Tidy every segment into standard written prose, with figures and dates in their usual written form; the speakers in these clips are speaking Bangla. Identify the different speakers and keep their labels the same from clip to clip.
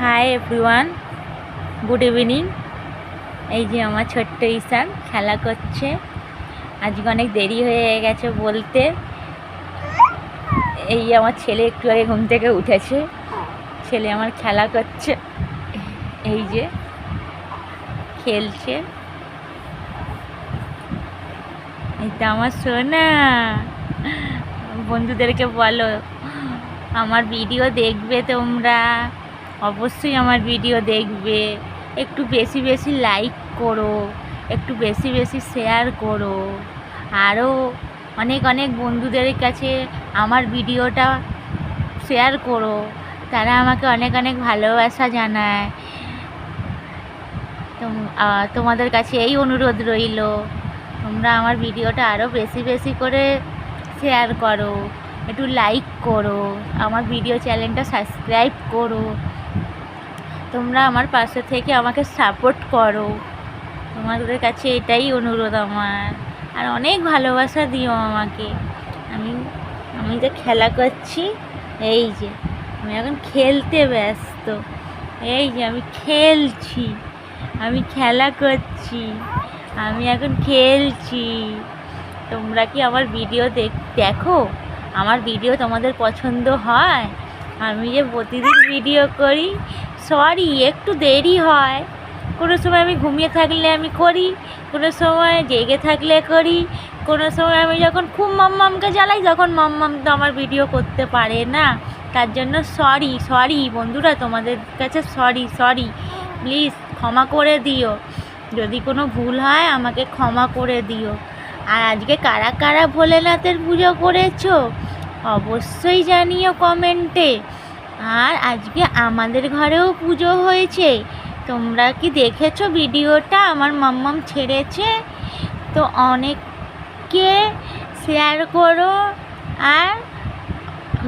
Speaker 1: Hi everyone, good evening. এই যে আমার ছোট্ট ঈশান খেলা করছে। আজকে অনেক দেরি হয়ে গেছে বলতে। এই আমার ছেলে একটু আগে ঘুম থেকে উঠেছে। ছেলে আমার খেলা করছে, এই যে খেলছে। এইটা আমার সোনা। বন্ধুদেরকে বলো আমার ভিডিও দেখবে তোমরা, অবশ্যই আমার ভিডিও দেখবে। একটু বেশি বেশি লাইক করো, একটু বেশি বেশি শেয়ার করো। আরও অনেক অনেক বন্ধুদের কাছে আমার ভিডিওটা শেয়ার করো, তারা আমাকে অনেক অনেক ভালোবাসা জানায়। তোমাদের কাছে এই অনুরোধ রইল, তোমরা আমার ভিডিওটা আরও বেশি বেশি করে শেয়ার করো, একটু লাইক করো, আমার ভিডিও চ্যানেলটা সাবস্ক্রাইব করো। তোমরা আমার পাশে থেকে আমাকে সাপোর্ট করো। তোমাদের কাছে এটাই অনুরোধ আমার। আর অনেক ভালোবাসা দিও আমাকে। আমি যে খেলা করছি, এই যে আমি এখন খেলতে ব্যস্ত। এই যে আমি খেলছি, আমি খেলা করছি, আমি এখন খেলছি। তোমরা কি আমার ভিডিও দেখো? আমার ভিডিও তোমাদের পছন্দ হয়? আমি যে প্রতিদিন ভিডিও করি, সরি একটু দেরি হয়। কোনো সময় আমি ঘুমিয়ে থাকলে আমি করি, কোনো সময় জেগে থাকলে করি, কোনো সময় আমি যখন খুব মাম্মামকে জ্বালাই তখন মাম্মাম তো আমার ভিডিও করতে পারে না। তার জন্য সরি বন্ধুরা, তোমাদের কাছে সরি প্লিজ ক্ষমা করে দিও। যদি কোনো ভুল হয় আমাকে ক্ষমা করে দিও। আর আজকে কারা কারা ভোলেনাথের পুজো করেছো অবশ্যই জানিও কমেন্টে। আর আজকে আমাদের ঘরেও পুজো হয়েছে। তোমরা কি দেখেছো ভিডিওটা? আমার মাম্মাম ছেড়েছে তো, অনেককে শেয়ার করো আর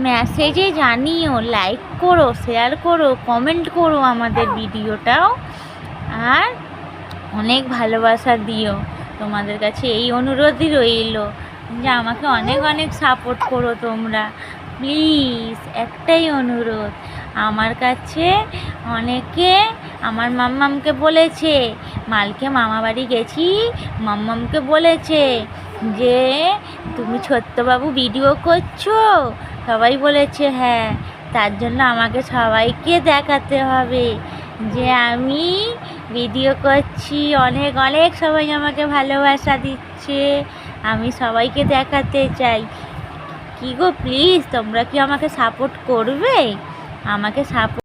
Speaker 1: মেসেজে জানিও, লাইক করো, শেয়ার করো, কমেন্ট করো আমাদের ভিডিওটাও। আর অনেক ভালোবাসা দিও। তোমাদের কাছে এই অনুরোধই রইল যে আমাকে অনেক অনেক সাপোর্ট করো তোমরা, প্লিজ। একটাই অনুরোধ, আমার কাছে অনেকে আমার মাম্মামকে বলেছে, মালকে মামাবাড়ি গেছি, মাম্মামকে বলেছে যে তুমি ছোট্টবাবু ভিডিও করছো। সবাই বলেছে হ্যাঁ। তার জন্য আমাকে সবাইকে দেখাতে হবে যে আমি ভিডিও করছি। অনেক অনেক সবাই আমাকে ভালোবাসা দিচ্ছে, আমি সবাইকে দেখাতে চাই। কি গো প্লিজ তোমরা কি আমাকে সাপোর্ট করবে? আমাকে সাপোর্ট